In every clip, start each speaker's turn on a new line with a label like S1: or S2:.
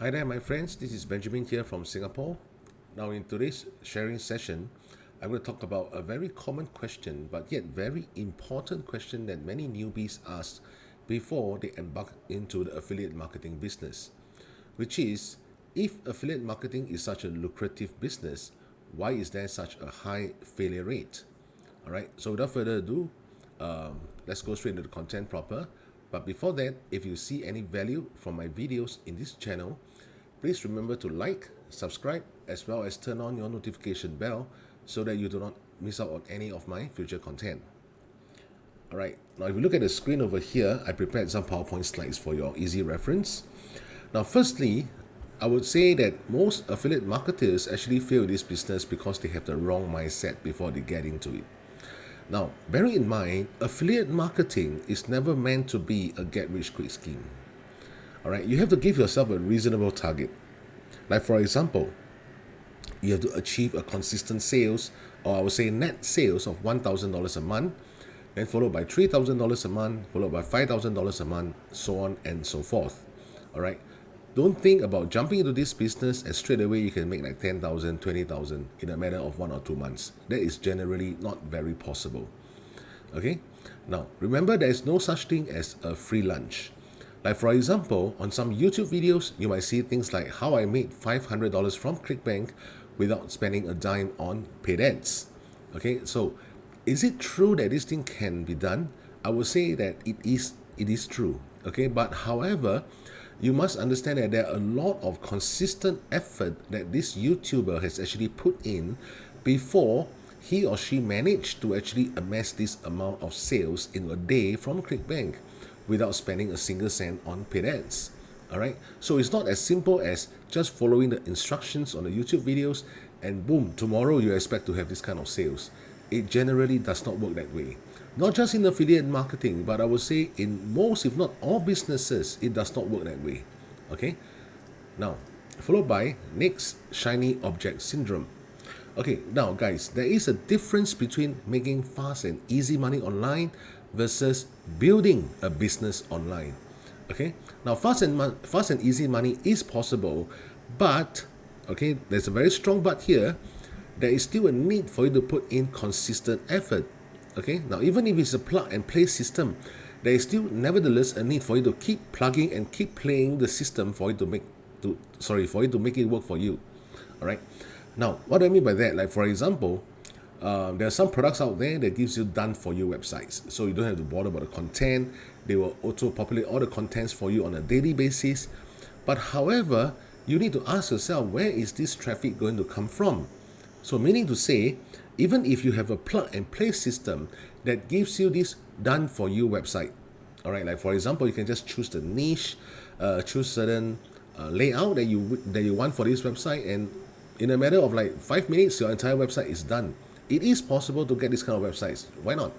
S1: Hi there, my friends. This is Benjamin here from Singapore. Now, in today's sharing session, I'm going to talk about a very common question, but yet very important question that many newbies ask before they embark into the affiliate marketing business, which is if affiliate marketing is such a lucrative business, why is there such a high failure rate? All right, so without further ado, let's go straight into the content proper. But before that, if you see any value from my videos in this channel, please remember to like, subscribe, as well as turn on your notification bell so that you do not miss out on any of my future content. All right, now if you look at the screen over here, I prepared some PowerPoint slides for your easy reference. Now, firstly, I would say that most affiliate marketers actually fail this business because they have the wrong mindset before they get into it. Now, bearing in mind, affiliate marketing is never meant to be a get-rich-quick scheme. All right, you have to give yourself a reasonable target. Like for example, you have to achieve a consistent sales, or I would say net sales of $1,000 a month, then followed by $3,000 a month, followed by $5,000 a month, so on and so forth. All right. Don't think about jumping into this business and straight away you can make like 10,000, 20,000 in a matter of 1 or 2 months. That is generally not very possible. Okay. Now, remember there is no such thing as a free lunch. Like for example, on some YouTube videos, you might see things like how I made $500 from ClickBank without spending a dime on paid ads. Okay, so is it true that this thing can be done? I would say that it is true. Okay, but however, you must understand that there are a lot of consistent effort that this YouTuber has actually put in before he or she managed to actually amass this amount of sales in a day from ClickBank without spending a single cent on paid ads. All right, so it's not as simple as just following the instructions on the YouTube videos and boom, tomorrow you expect to have this kind of sales. It generally does not work that way. Not just in affiliate marketing, but I would say in most, if not all businesses, it does not work that way. Okay, now followed by next, shiny object syndrome. Okay, now guys, there is a difference between making fast and easy money online versus building a business online. Okay, now fast and easy money is possible, but okay, there's a very strong but here. There is still a need for you to put in consistent effort. Okay, now even if it's a plug and play system, there is still nevertheless a need for you to keep plugging and keep playing the system for you to make it work for you. All right. Now, what do I mean by that? Like for example, there are some products out there that gives you done for you websites, so you don't have to bother about the content. They will auto populate all the contents for you on a daily basis. But however, you need to ask yourself, where is this traffic going to come from? So meaning to say, even if you have a plug and play system that gives you this done for you website, all right, like for example, you can just choose the niche, choose certain layout that you want for this website, and in a matter of like 5 minutes, your entire website is done. It is possible to get this kind of websites. Why not?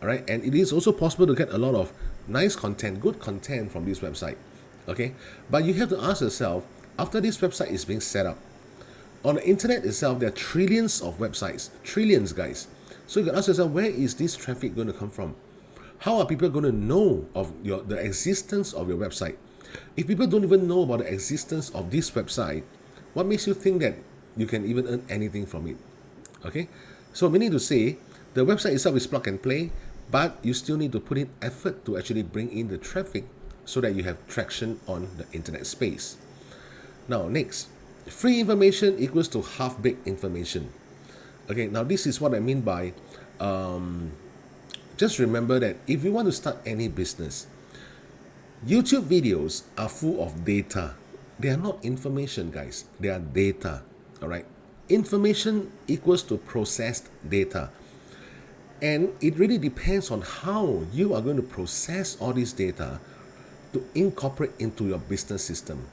S1: All right, and it is also possible to get a lot of nice content, good content from this website. Okay, but you have to ask yourself, after this website is being set up, on the internet itself, there are trillions of websites, trillions, guys. So you can ask yourself, where is this traffic going to come from? How are people going to know of the existence of your website? If people don't even know about the existence of this website, what makes you think that you can even earn anything from it? Okay, so meaning to say, the website itself is plug and play, but you still need to put in effort to actually bring in the traffic so that you have traction on the internet space. Now, next, free information equals to half-baked information. Okay, now this is what I mean by just remember that if you want to start any business, YouTube videos are full of data. They are not information, guys. They are data. All right. Information equals to processed data. And it really depends on how you are going to process all this data to incorporate into your business system.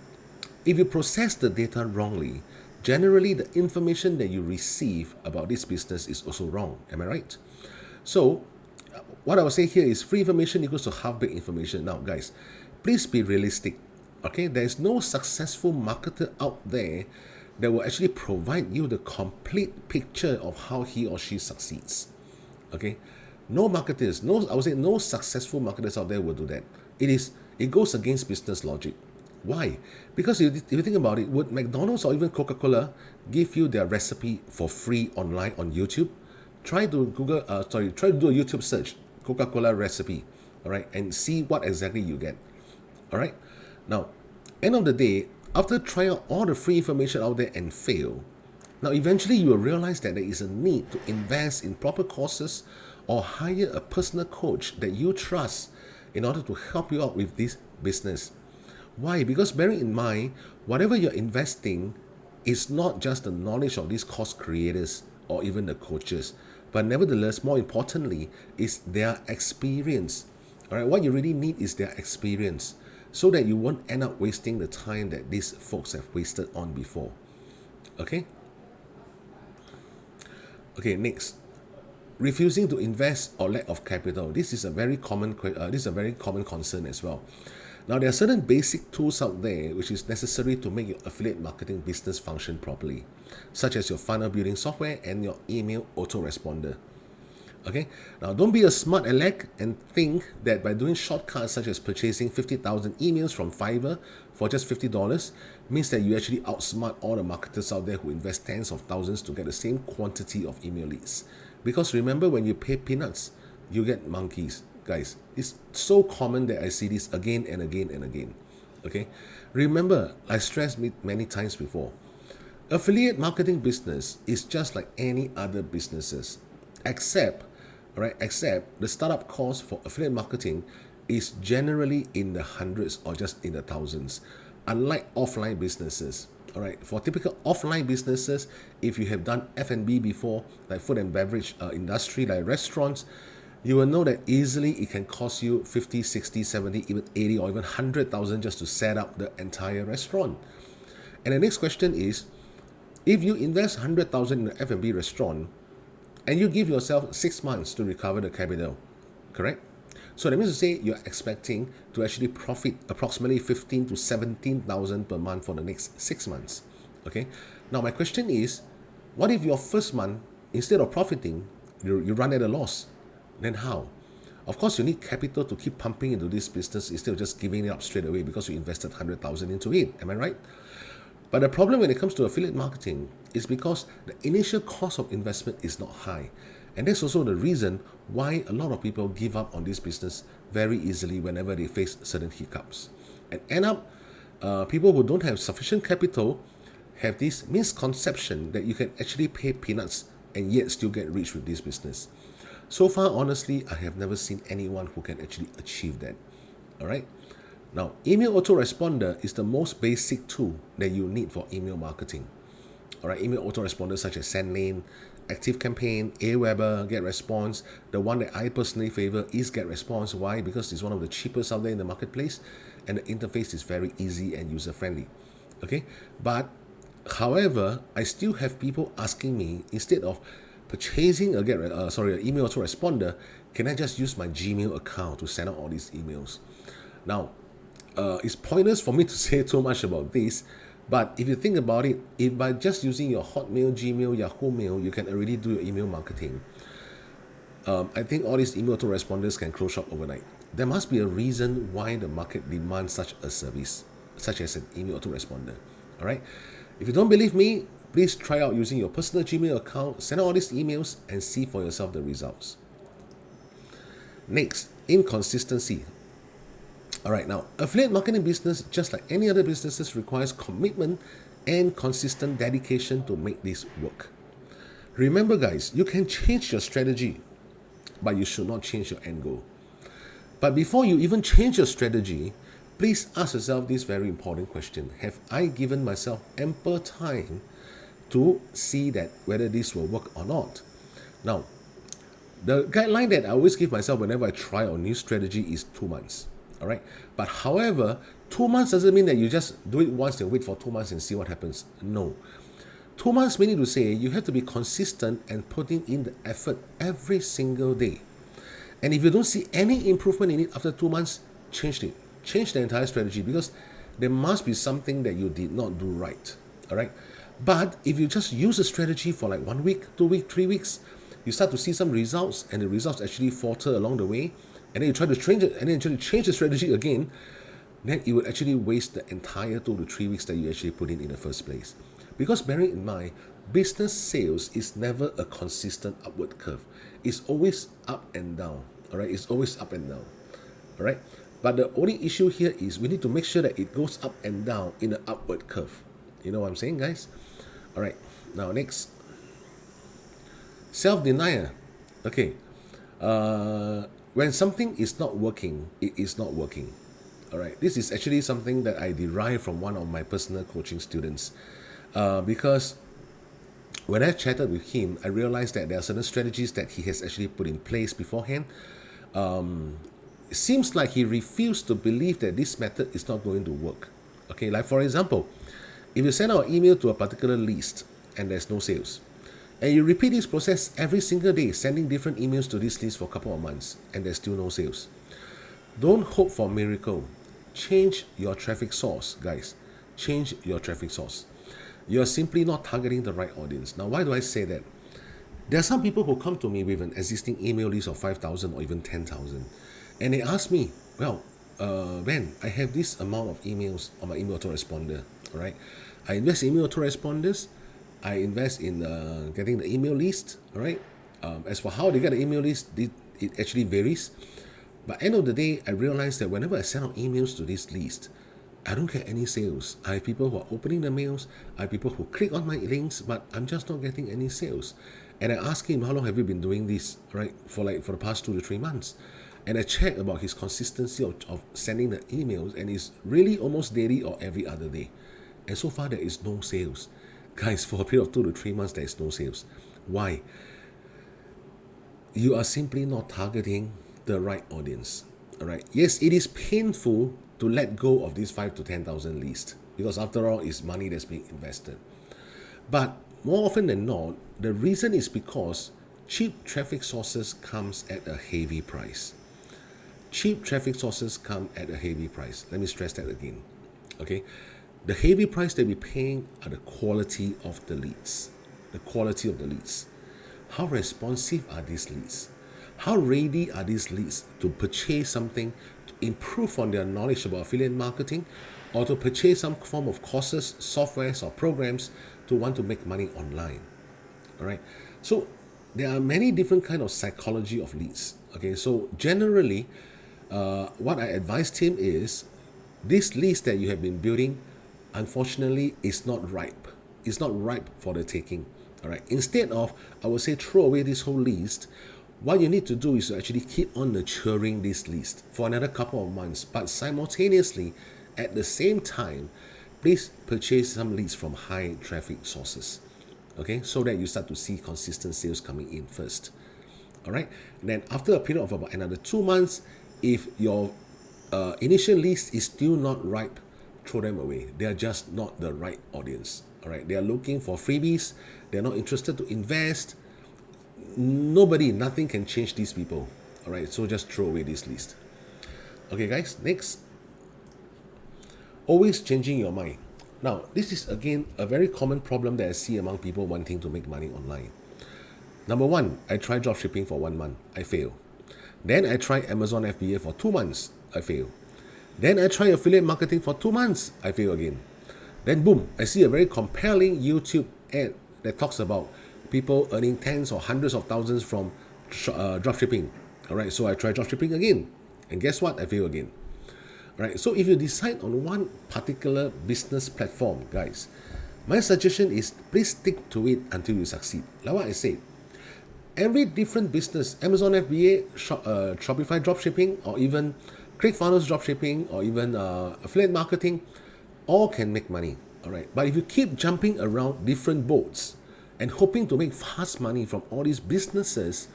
S1: If you process the data wrongly, generally the information that you receive about this business is also wrong. Am I right? So, what I would say here is free information equals to half-baked information. Now, guys, please be realistic. Okay, there is no successful marketer out there that will actually provide you the complete picture of how he or she succeeds. Okay, no I would say no successful marketers out there will do that. It goes against business logic. Why? Because if you think about it, would McDonald's or even Coca-Cola give you their recipe for free online on YouTube? Try to try to do a YouTube search, Coca-Cola recipe, all right, and see what exactly you get. All right. Now, end of the day, after trying out all the free information out there and fail, now eventually you will realize that there is a need to invest in proper courses or hire a personal coach that you trust in order to help you out with this business. Why? Because bearing in mind, whatever you're investing is not just the knowledge of these course creators or even the coaches, but nevertheless, more importantly, is their experience. All right, what you really need is their experience so that you won't end up wasting the time that these folks have wasted on before. Okay? Okay, next. Refusing to invest or lack of capital. This is a very common concern as well. Now, there are certain basic tools out there which is necessary to make your affiliate marketing business function properly, such as your funnel building software and your email autoresponder. Okay, now don't be a smart aleck and think that by doing shortcuts such as purchasing 50,000 emails from Fiverr for just $50 means that you actually outsmart all the marketers out there who invest tens of thousands to get the same quantity of email leads. Because remember, when you pay peanuts, you get monkeys. Guys, it's so common that I see this again and again and again. Okay, remember, I stressed many times before, affiliate marketing business is just like any other businesses, except the startup cost for affiliate marketing is generally in the hundreds or just in the thousands, unlike offline businesses. All right, for typical offline businesses, if you have done F&B before, like food and beverage industry, like restaurants, you will know that easily it can cost you 50, 60, 70, even 80 or even 100,000 just to set up the entire restaurant. And the next question is, if you invest 100,000 in an F&B restaurant and you give yourself 6 months to recover the capital, correct? So that means to say you're expecting to actually profit approximately 15 to 17,000 per month for the next 6 months. Okay. Now my question is, what if your first month, instead of profiting, you run at a loss? Then how? Of course, you need capital to keep pumping into this business instead of just giving it up straight away because you invested 100,000 into it. Am I right? But the problem when it comes to affiliate marketing is because the initial cost of investment is not high. And that's also the reason why a lot of people give up on this business very easily whenever they face certain hiccups. And end up, people who don't have sufficient capital have this misconception that you can actually pay peanuts and yet still get rich with this business. So far, honestly, I have never seen anyone who can actually achieve that. All right. Now, email autoresponder is the most basic tool that you need for email marketing. All right, email autoresponders such as SendLane, ActiveCampaign, Aweber, GetResponse. The one that I personally favor is GetResponse. Why? Because it's one of the cheapest out there in the marketplace, and the interface is very easy and user-friendly. Okay, but however, I still have people asking me, instead of purchasing an email autoresponder, can I just use my Gmail account to send out all these emails? Now, it's pointless for me to say too much about this, but if you think about it, if by just using your Hotmail, Gmail, Yahoo Mail, you can already do your email marketing, I think all these email autoresponders can close shop overnight. There must be a reason why the market demands such a service, such as an email autoresponder. All right. If you don't believe me, please try out using your personal Gmail account, send out all these emails, and see for yourself the results. Next, inconsistency. All right, now, affiliate marketing business, just like any other businesses, requires commitment and consistent dedication to make this work. Remember, guys, you can change your strategy, but you should not change your end goal. But before you even change your strategy, please ask yourself this very important question. Have I given myself ample time to see that whether this will work or not? Now, the guideline that I always give myself whenever I try a new strategy is 2 months. All right. But however, 2 months doesn't mean that you just do it once and wait for 2 months and see what happens. No. 2 months meaning to say you have to be consistent and putting in the effort every single day. And if you don't see any improvement in it after 2 months, change it. Change the entire strategy, because there must be something that you did not do right. All right. But if you just use a strategy for like 1 week, 2 weeks, 3 weeks, you start to see some results, and the results actually falter along the way, and then you try to change it, and then you try to change the strategy again, then it would actually waste the entire 2 to 3 weeks that you actually put in the first place. Because bearing in mind, business sales is never a consistent upward curve. It's always up and down. All right, it's always up and down. All right, but the only issue here is we need to make sure that it goes up and down in an upward curve. You know what I'm saying, guys? All right, now next, self-denial. Okay, when something is not working, it is not working. All right, this is actually something that I derived from one of my personal coaching students, because when I chatted with him, I realized that there are certain strategies that he has actually put in place beforehand. It seems like he refused to believe that this method is not going to work. Okay, like for example, if you send out an email to a particular list and there's no sales, and you repeat this process every single day, sending different emails to this list for a couple of months, and there's still no sales, don't hope for a miracle. Change your traffic source, guys. Change your traffic source. You're simply not targeting the right audience. Now, why do I say that? There are some people who come to me with an existing email list of 5,000 or even 10,000, and they ask me, well, Ben, I have this amount of emails on my email autoresponder, all right? I invest in email autoresponders, I invest in getting the email list, all right? As for how they get the email list, it actually varies. But end of the day, I realized that whenever I send out emails to this list, I don't get any sales. I have people who are opening the mails, I have people who click on my links, but I'm just not getting any sales. And I asked him, how long have you been doing this, right? For the past 2 to 3 months. And I checked about his consistency of sending the emails, and it's really almost daily or every other day. And so far, there is no sales. Guys, for a period of 2 to 3 months, there is no sales. Why? You are simply not targeting the right audience. All right. Yes, it is painful to let go of this 5 to 10,000 list, because after all, it's money that's being invested. But more often than not, the reason is because cheap traffic sources comes at a heavy price. Cheap traffic sources come at a heavy price. Let me stress that again. Okay, the heavy price that we're paying are the quality of the leads. The quality of the leads. How responsive are these leads? How ready are these leads to purchase something, to improve on their knowledge about affiliate marketing, or to purchase some form of courses, softwares, or programs to want to make money online? All right. So there are many different kind of psychology of leads. Okay. So generally, what I advised him is this list that you have been building, unfortunately, is not ripe. It's not ripe for the taking. All right. Instead of, I would say, throw away this whole list. What you need to do is to actually keep on nurturing this list for another couple of months, but simultaneously, at the same time, please purchase some leads from high traffic sources. Okay, so that you start to see consistent sales coming in first. All right, and then after a period of about another 2 months, if your initial list is still not ripe, throw them away. They are just not the right audience. All right, they are looking for freebies. They're not interested to invest. Nothing can change these people. All right, so just throw away this list. Okay, guys, next. Always changing your mind. Now, this is again a very common problem that I see among people wanting to make money online. Number one, I tried dropshipping for 1 month, I fail. Then I tried Amazon FBA for 2 months, I fail. Then I tried affiliate marketing for 2 months, I fail again. Then boom, I see a very compelling YouTube ad that talks about people earning tens or hundreds of thousands from dropshipping. All right, so I try dropshipping again, and guess what? I fail again. All right, so if you decide on one particular business platform, guys, my suggestion is please stick to it until you succeed. Like what I said, every different business, Amazon FBA, Shopify dropshipping, or even ClickFunnels dropshipping, or even affiliate marketing, all can make money. All right, but if you keep jumping around different boats and hoping to make fast money from all these businesses,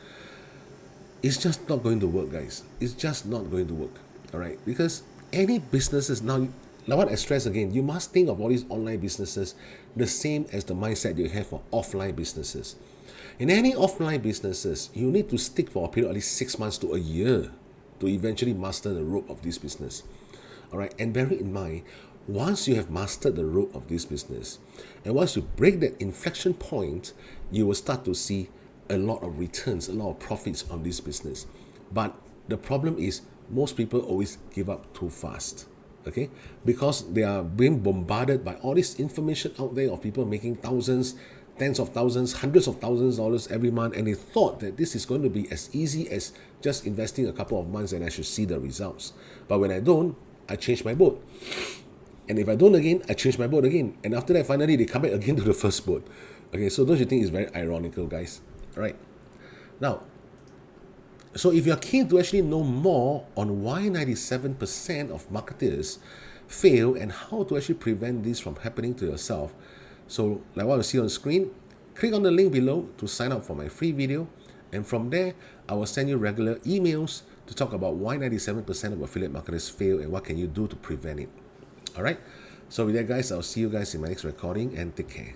S1: it's just not going to work, guys. It's just not going to work. All right, because any businesses now, what I stress again, you must think of all these online businesses the same as the mindset you have for offline businesses. In any offline businesses, you need to stick for a period of at least 6 months to a year to eventually master the rope of this business. All right, and bear in mind, once you have mastered the rope of this business, and once you break that inflection point, you will start to see a lot of returns, a lot of profits on this business. But the problem is most people always give up too fast. Okay, because they are being bombarded by all this information out there of people making thousands, tens of thousands, hundreds of thousands of dollars every month, and they thought that this is going to be as easy as just investing a couple of months and I should see the results. But when I don't, I change my boat. And if I don't again, I change my boat again. And after that, finally, they come back again to the first boat. Okay, so don't you think it's very ironical, guys? All right. Now, so if you're keen to actually know more on why 97% of marketers fail and how to actually prevent this from happening to yourself, so like what you see on the screen, click on the link below to sign up for my free video. And from there, I will send you regular emails to talk about why 97% of affiliate marketers fail and what can you do to prevent it. All right. So with that, guys, I'll see you guys in my next recording, and take care.